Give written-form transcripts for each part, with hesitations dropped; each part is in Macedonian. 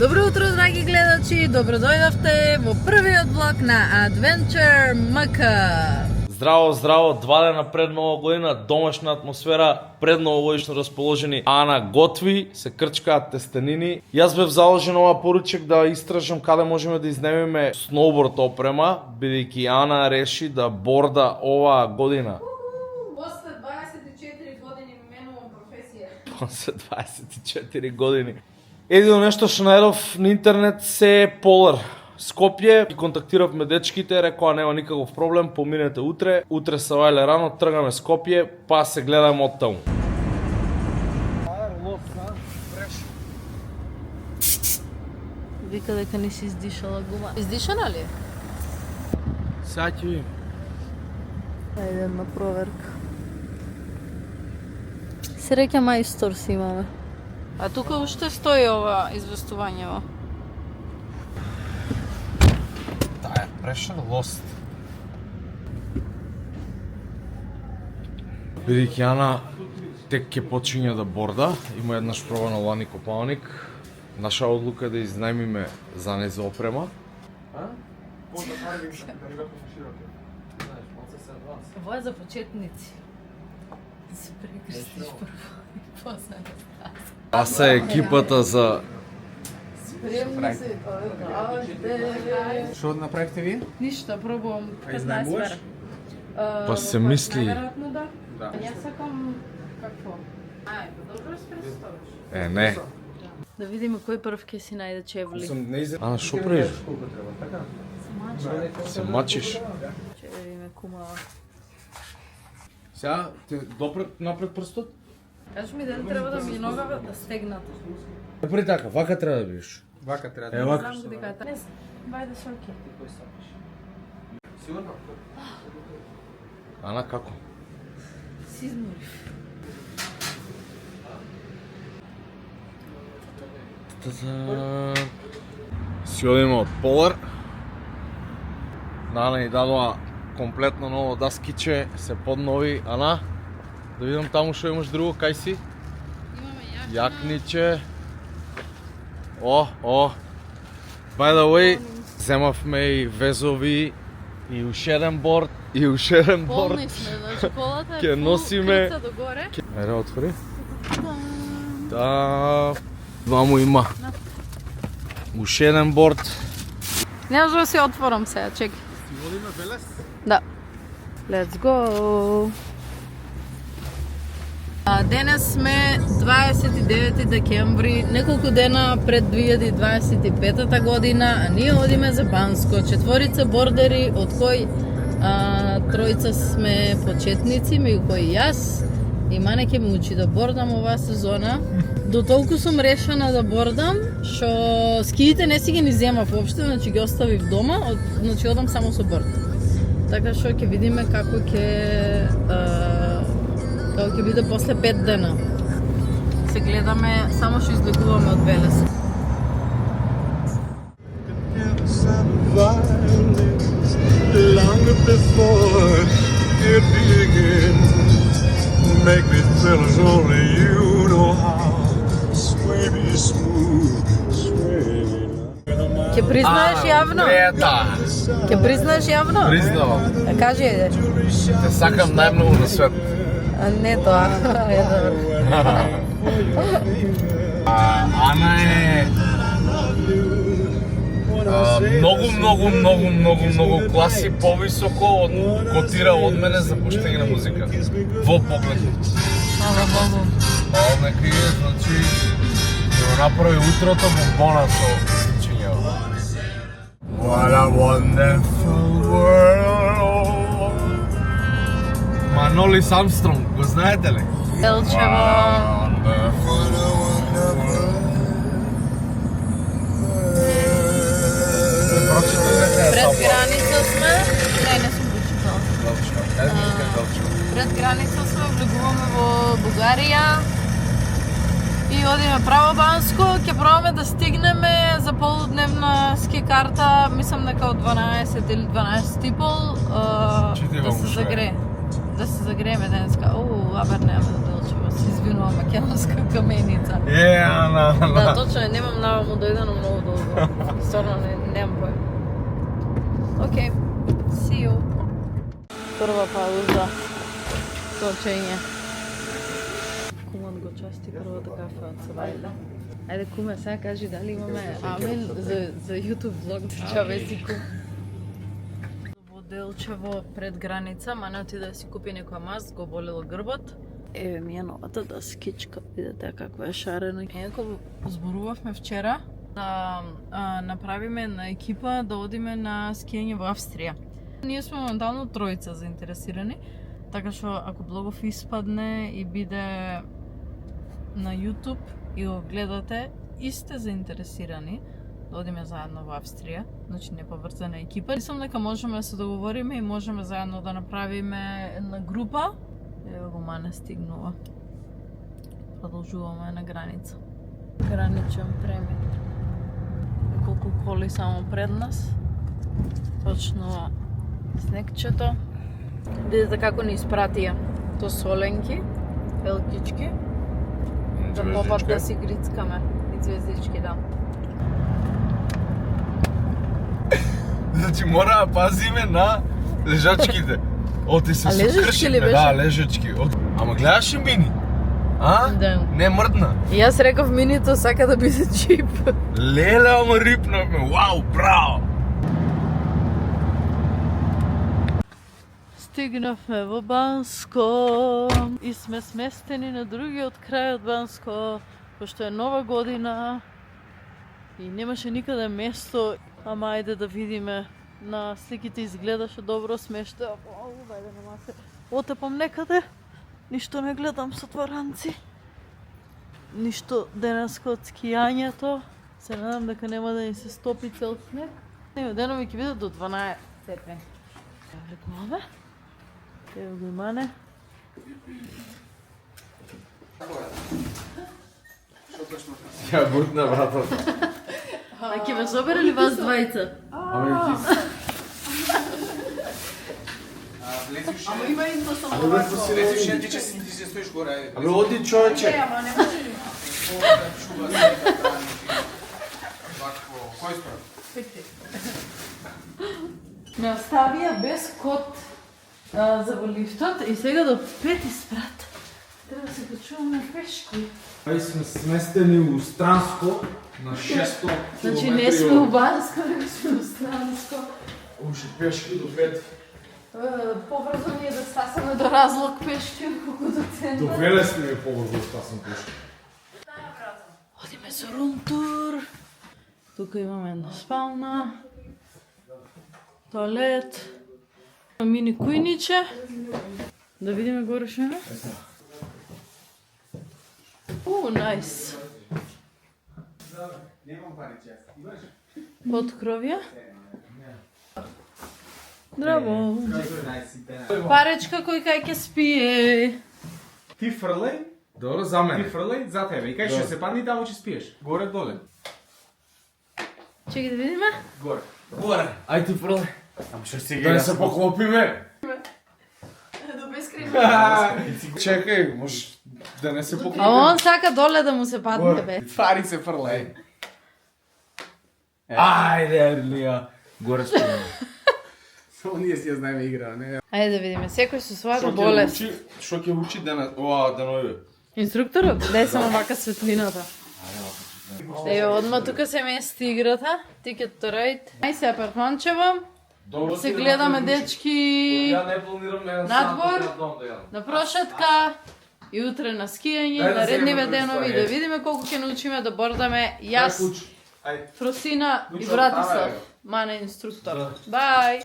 Добро утро, драги гледачи! Добро дојдовте во првиот влог на Adventure MK. Здраво, здраво, 2 дена пред Нова година, домашна атмосфера, пред новогодишно расположени. Ана готви, се крчкаат тестенини. Јас бев заложен ова поручек да истражам каде можеме да изнемеме сноуборд опрема, бидејќи Ана реши да борда оваа година. После 24 години менувам професија. После 24 години. Едино нешто што најдов на интернет се Полар. Скопје, и контактиравме дечките, рекоа нема никаков проблем, поминете утре. Утре се вајле рано, тргаме Скопје, па се гледаме од таму. Вика дека не си издишала гума. Издишана ли? Сега ќе видим. Ајде на проверка. Среќа мајстор си имаме. А тука уште стои ова известувањево. Таа е прешен лост. Бидејќи Ана тек ќе почиња да борда, има еднаш проба на Лани Копалник. Наша одлука е да изнајмиме за не за опрема. Ова е за почетници. Да се прекрстиш прво и после да стази. А се екипата за... Спремни се, Што направихте вие? Ништо, пробувам 15 изнajmуваш? пера. Па се мисли. Најверојатно да. Јас сакам какво? Добро се представиш. Не. Да видиме кој прв ќе си најде чевли. Ана, шо правиш? Колку треба, така? Се мачиш? Чевли ме кумава. Сега те допред напред прстот? Кажи ми дали треба да ми ногава да стегната. Напред така, вака треба да бидеш. Вака треба Е, да... вака. Знам дека е. Бајде шоки. Сигурно? Ана, како? Си изморив. Си одиме од Полар. Ана ни дадоа комплетно ново даскиче, се поднови. Ана, да видам таму што имаш друго, кај си? Имаме Јакниче. By the way, земавме и везови, и ушеден борд, и ушеден борд. Полни сме, значи колата е Ќе фул носиме- крца догоре. Ајде, отвори. Да, ваму има. Ушеден борд. Не можам да се отворам сега, чекай. Ти водиме Велес? Да. Let's go! Денес сме 29 декември, неколку дена пред 2025 година, а ние одиме за Банско. 4 бордери, од кои тројца сме почетници, меѓу кои јас. И Мане ќе ме учи да бордам оваа сезона. До толку сум решена да бордам, што скиите не си ги ни земав воопште, значи ги оставив дома, значи одам само со борд. Така што ќе видиме како ќе биде после 5 дена. Се гледаме, само што излегуваме од Велес. Long before it begins, make me feel as only you know how. Sway me smooth, sway me. Ќе признаеш јавно? Ета! Ќе признаеш јавно? Признавам. Кажи еде. Те сакам најмногу на свет. Не тоа. Е добро. Ана е многу класи повисоко котира од мене за пуштање на музика. Во поглед. Ала Богу. Ова некој е, значи, ќе го направи утрото бомбона со чињево. What a wonderful world. Манолис Армстронг, го знаете ли? Елчево. Пред граница сме. Не сум го читала. Пред граница сме, влегуваме во Бугарија. И одиме право Банско, ќе пробаме да стигнеме за полудневна ски карта, мислам дека од 12 или 12 и пол, да се загрее. Да се загрееме денеска. Абер нема да Делчево. се извинувам, македонска каменица. Ана. Да, точно, немам наваму да идам многу долго. Стварно немам појм. Океј, see you. Прва пауза. Точење. Кумот го части првата кафе од Савајда. Ајде куме, сега кажи дали имаме амен за YouTube влог Чавесику. Во Делчево пред граница, мане отиде да си купи некоја маз, го болело грбот. Еве ми е новата даскичка, видете каква е шарена. Инако зборувавме вчера да направиме на екипа да одиме на скијање во Австрија. Ние сме моментално тројца заинтересирани, така што ако Благов испадне и биде на YouTube и го гледате и сте заинтересирани да одиме заедно во Австрија, значи неповрзана екипа. Мислам дека можеме да се договориме и можеме заедно да направиме една група. Ево го Мане стигнува. Продолжуваме на граница. Граничен премит. Неколку коли само пред нас. Точно снегчето. Видите како ни испратија. То соленки, елкички. Да попат да си грицкаме. И звездички, да. Значи мора да пазиме на лежачките. Оти се А лежачки ли беше? Да, лежачки. Ама гледаш ли мини? А? Да. Не мрдна. И јас реков минито сака да биде джип. Леле, ама рипнавме. Вау, браво! Стигнавме во Банско и сме сместени на другиот крај од Банско, пошто е нова година и немаше никаде место, ама ајде да видиме. На сликите изгледаше добро смешто. Ајде нема се отепам некаде. Ништо не гледам со тваранци. Ништо денеска од скијањето. Се надам дека нема да ни се стопи цел снег. Денови ќе бидат до 12 степени. Рекуваме. Ево го Мане. Ја бутна, братот. А ќе ве собере ли вас двајца? Ама Ама има и то само Абе, Лезиш, ти се стоиш горе. Абе, оди човече. Ама не може ли? Шуба, кој справа? Ме оставија без код за во лифтот и сега до 5 спрат. Треба да се почуваме пешки. Ај сме сместени у Странско на 600 км. Значи не сме у Банско, него сме у Странско. Уши пешки до 5. Побрзо ми е да стасаме до Разлог пешки, отколку до До центар. Велес ми е побрзо да стасам пешки. Одиме за рум-тур. Тука имаме една спална, тоалет, мини кујниче. Да видиме горе што има. Најс. Подкровја. Драво. Паречка кој кај ќе спие. Ти фрлај, Добро, за мене. ти фрлај за тебе. И кај ќе се падни таму ќе спиеш. Горе доле. Чекай да видиме. Горе. Горе. Ај ти фрле. Ама што се Да не се поклопиме. До бескриј. Чекај, може да не се А поклопиме. он сака доле да му се падне, бе. Твари се фрлај. Ајде, Ерлија. Горе спиме. Само ние си ја знаеме игра, не? Ајде да видиме, секој со својата болест. Што ќе учи денови? Инструкторот, дај само вака светлината. Ево, одма тука се мести играта, Ticket to Ride. Ај се апартманчево, се гледаме дечки Ја не планирам на надвор, на прошетка и утре на скијање, наредниве денови, да видиме колку ќе научиме да бордаме јас, Фросина и Братислав, Мане инструктор. Бај!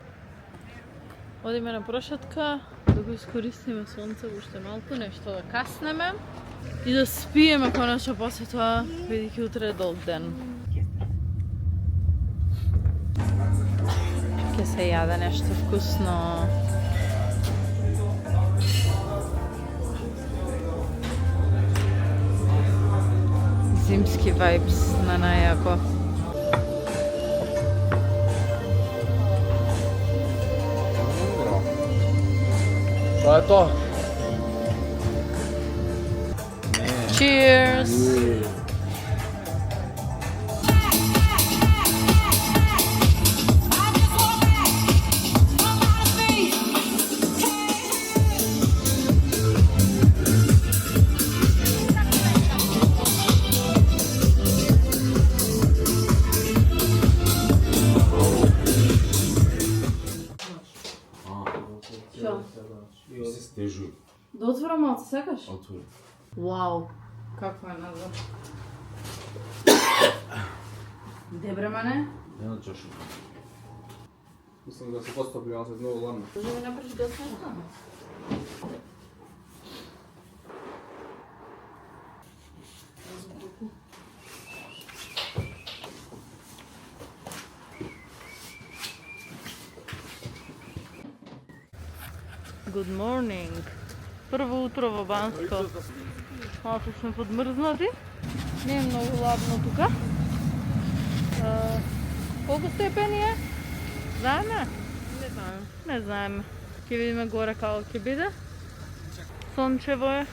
Одиме на прошетка, да го искористиме сонце уште малку, нешто да каснеме и да спиеме конечно после тоа, бидејќи утре е долг ден. Ќе се јаде нешто вкусно. Зимски вајбс на најако. Тоа е тоа. Cheers! Се стежуј. Да отворам малце, секаш? Отвори. Вау, каква е назад. Добре, мане? Нема чашу. Мислам да се постапи, ама се много ладно. Може ми направиш доста неща? Good morning. Прво утро во Банско. Малко сме подмрзнати. Не е много ладно тука. Колко степени е? Знаеме? Не знаем. Не знаеме. Ќе видиме горе како ќе биде. Сончево е.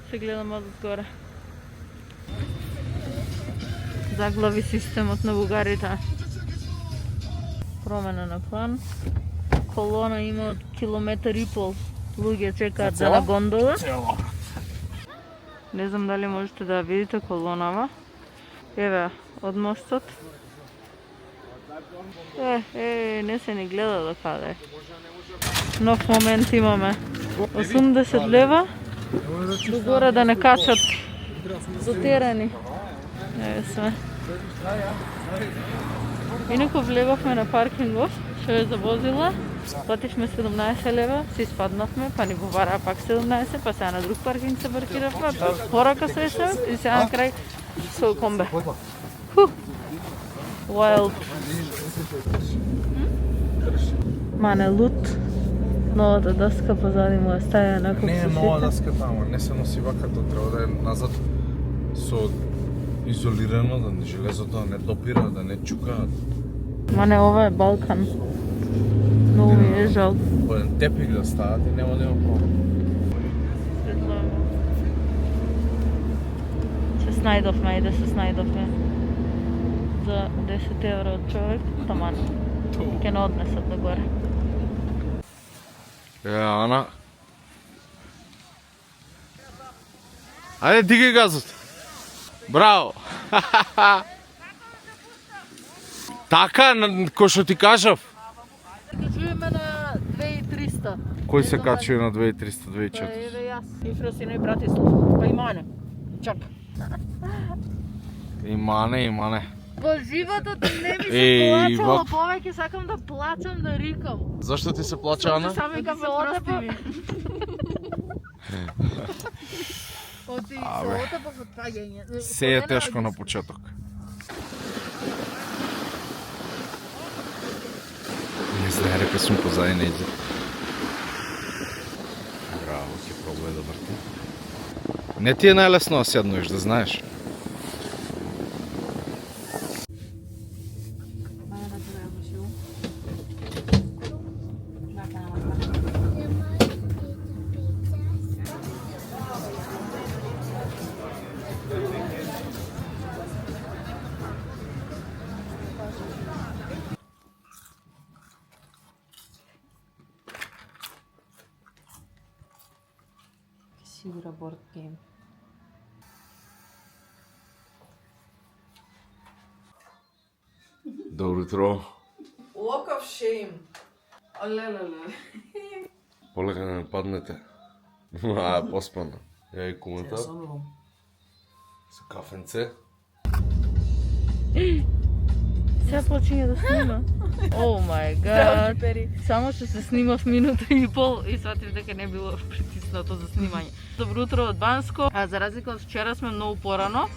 Ще гледаме од горе. Заглави системот на бугарите. Промена на план. Колона има од километар и пол. Луѓе чекаат за на гондола. Не знам дали можете да видите колонава. Еве, од мостот. Не се ни гледа до каде. Нов момент имаме. 80 лева. Догоре да не качат дотерани. Еве сме. Инаку влегавме на паркингов, што е за возила. Платишме 17 лева, си спаднавме, па ни побараа пак 17, па сега на друг паркинг се паркиравме, па порака срещаме и сега на крај со комбе. Wild. Мане лут. Новата даска позади му е стаја како Не е нова даската, ама не се носи вакато, треба да е назад со изолирано, да железото да не допира, да не чука. Мане, ова е Балкан. Многу ми е жал. По еден тепик да стават и нема да има проблем. Се снајдовме, иде се снајдовме. За 10 евро од човек, таман. Ке не однесат догоре. Ана. Ајде, дигай газот. Браво. Така, кој што ти кажав. Качуваме на 2300. Кој се качува на 2300, 2400? Еве јас. И Фросино и Братислав. Па и Мане. Чак. И мане. Во животот не ми Еј, се плачало повеќе, сакам да плачам, да рикам. Зашто ти се плаче, Ана? Само викам се прости ми. Оти се отапав од паѓање. Се е тешко на почеток. Не знае, река сум позади на изет. Браво, ќе пробуе да врти. Не ти е најлесно да седнуеш, да знаеш. Си игра борд гейм. Добро утро. Walk of shame. Лелеле. Полека да не паднете. Поспана. Ја и кумата. Со кафенце. Сега почиња да снима. О мај гад. Само што се снимав минута и пол и сватив дека не било притиснато за снимање. Добро утро од Банско. За разлика од вчера сме многу порано.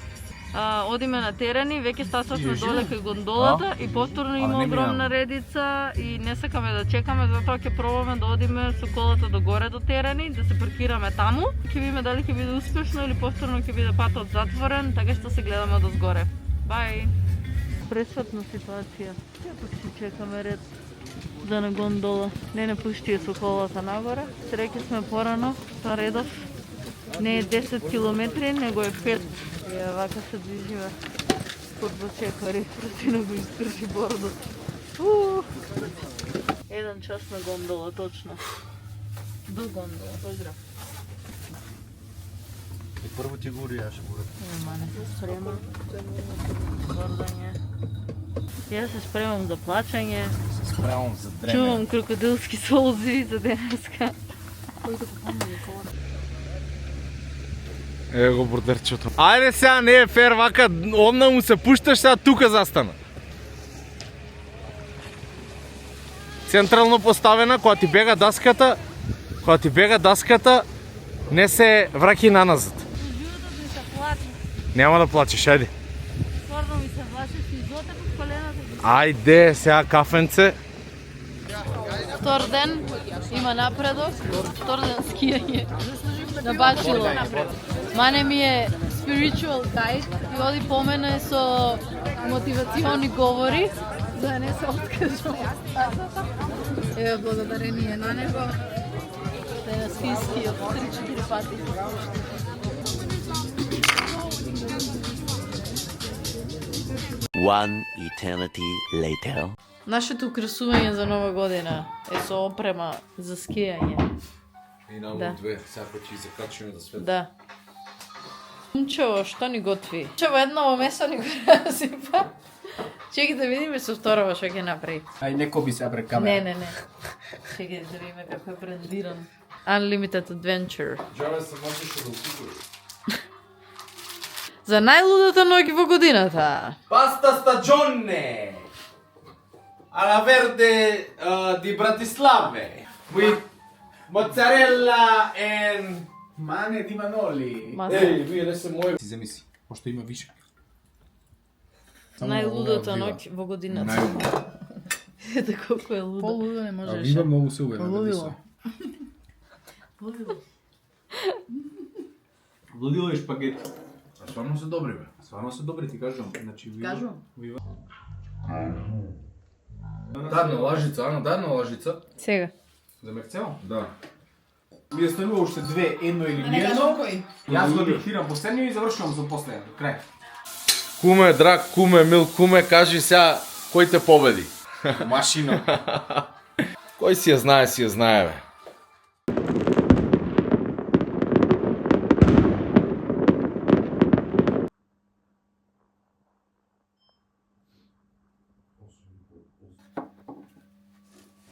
Одиме на терени, веќе стасавме доле кај гондолата и повторно има огромна редица и не сакаме да чекаме, затоа ќе пробаме да одиме со колата до горе до терени, да се паркираме таму. Ќе видиме дали ќе биде успешно или повторно ќе биде патот затворен, така што се гледаме до згоре. Бај! Пресватна ситуација. Сепак си чекаме ред за на гондола. Не пушти со колата нагоре. Среќа сме порано, на редов. Не е 10 километри, него е 5. И вака се движиме под Бочекари, Красина го изтржи бордо. Еден час на гондола, точно. До гондола, поздрав. И прво ти го уријаше, буре. Ема не се спремам. Бордање. Ја се спремам за плачање. Се спремам за дреме. Чувам крокодилски солзи за денеска. Ево го бордерчето. Ајде сега, не е фер, вака, одна му се пушташ, сега тука застана. Централно поставена, кога ти бега даската, не се враќи наназад. Животот ми се плаче. Нема да плачеш, ајде. Стварно ми се влаше си изоте под колената. Ајде, сега кафенце. Втор ден има напредок, втор ден скијање на Бачило. Мане ми е spiritual guide и оди по мене со мотивациони говори за да не се откажам. Еве, благодарение на него да на скијски од 3-4 пати. One eternity later. Нашето украсување за нова година е со опрема за скијање. И на Да. две, сега ќе ги закачиме да свет. Да. Момчево, што ни готви? Момчево едно месо ни го расипа. Чеки да видиме со второва што ќе направи. Ај, неко би се пред камера. Не. Чеки да видиме како е брендиран. Unlimited Adventure. Джаве се можеше да укупиш. За најлудата ноќ во годината. Pasta stagione alla verde di Bratislave with mozzarella and Мане, Ди Маноли. Маса. вие не се мои. Си замисли, пошто има више. Најлудата ноќ во годината. Ете колку е лудо. Полудо не А можеш. вива многу се уверено да Полудило. мисля. Лудило и шпагети. А стварно се добри, бе. Стварно се добри, ти кажам. Значи, вива... Кажувам. Вива... Дадна лажица, Ана, дадна лажица. Сега. За мерцел? Да. Вие ставува уште две, едно или ниедно. Јас го диктирам последниот и завршувам за последен. Крај. Куме, драг куме, мил куме, кажи сега кој те победи. Машина. Кој си ја знае, бе.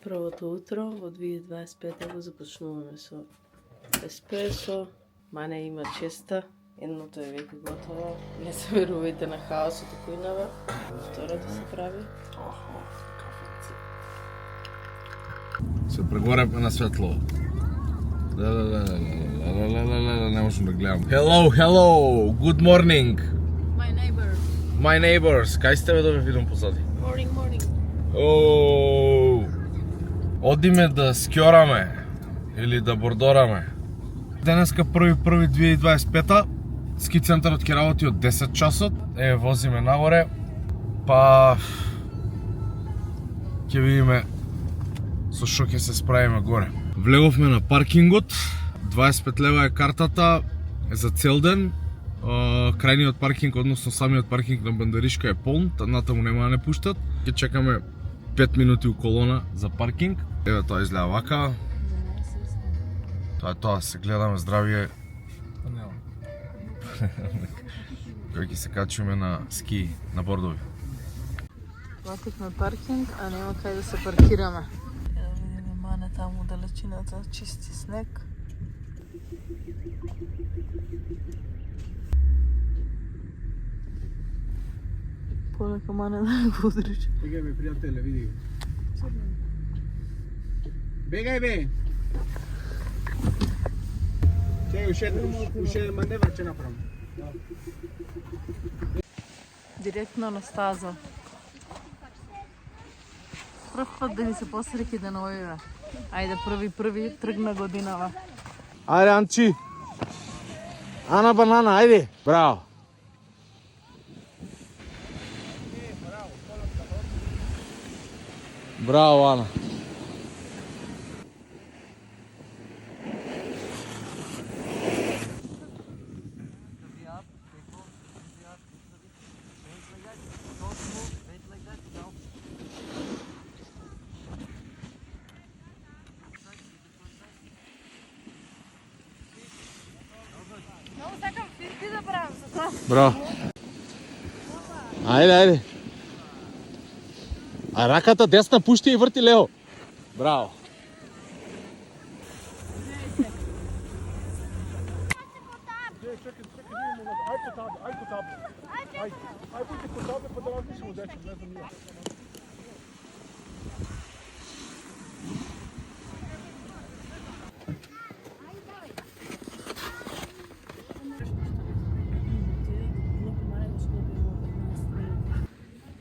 Првото утро во 2025 го започнуваме со еспресо. Мане има честа. Едното е веќе готово. Не се верувајте на хаосот кој нава. Второто се прави. Се прегоревме на светло. Не можам да гледам. Hello, good morning. My neighbors, кај сте бе да ве видам позади? Morning. Одиме да скјораме или да бордораме. Денеска 1.1.2025, ски центарот ќе работи од 10 часот. Возиме нагоре, па ќе видиме со што ќе се справиме горе. Влеговме на паркингот, 25 лева е картата, е за цел ден. Крајниот паркинг, односно самиот паркинг на Бандаришка е полн, натаму нема да не пуштат. Ќе чекаме 5 минути у колона за паркинг. Еве тоа изгледа вака. Тоа е тоа, се гледаме здравие. Кој ќе се качиме на ски, на бордови. Плативме паркинг, а нема кај да се паркираме. Да видиме мане таму далечината, чисти снег. Полека мане да го удриш. Бегај бе, пријателе, види го. Бегај бе! Уште маневр ќе направам. Директно на стаза. Прв пат да ни се посреќи деновиве. Ајде, први, тргна годинава. Ајде, Анчи. Ана банана, ајде. Браво. Браво, Ана. Браво. Ајде, ајде. А раката десна пушти и врти лево. Браво.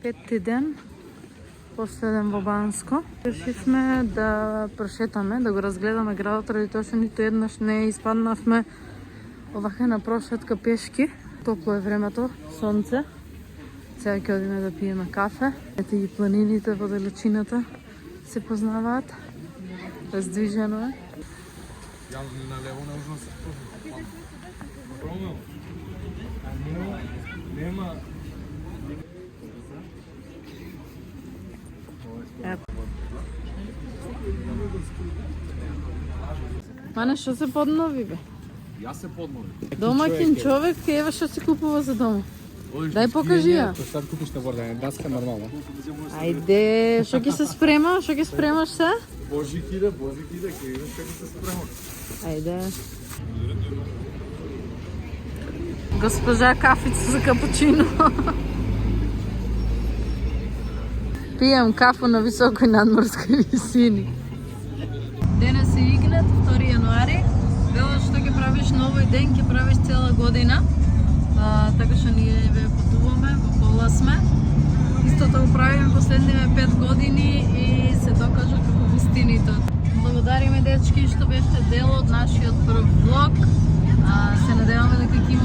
Петти ден, последен во Банско. Решивме да прошетаме, да го разгледаме градот, ради тоа што ниту еднаш не испаднавме овака на прошетка пешки. Топло е времето, сонце. Сега ќе одиме да пиеме кафе. Ете ги планините во далечината се познаваат. Раздвижено е. Мане, што се поднови, бе? Јас се поднови. Домакин човек, ева што се купува за дома. Дај покажи ја. Што sad kupiš na borda, daska normalno. Ајде, што ќе се спрема? Што ќе спремаш се? Божи киде, ќе видиш како се спрема. Ајде. Госпожа кафица за капучино. Пијам кафу на високој надморској висини. Денес е Игнат, 2 јануари. Вело што ќе правиш на овој ден, ќе правиш цела година. Така што ние ве патуваме, во кола сме. Истото го правиме последниве 5 години и се докажа како вистинито. Благодариме, дечки, што бевте дел од нашиот прв влог. Се надеваме дека ќе има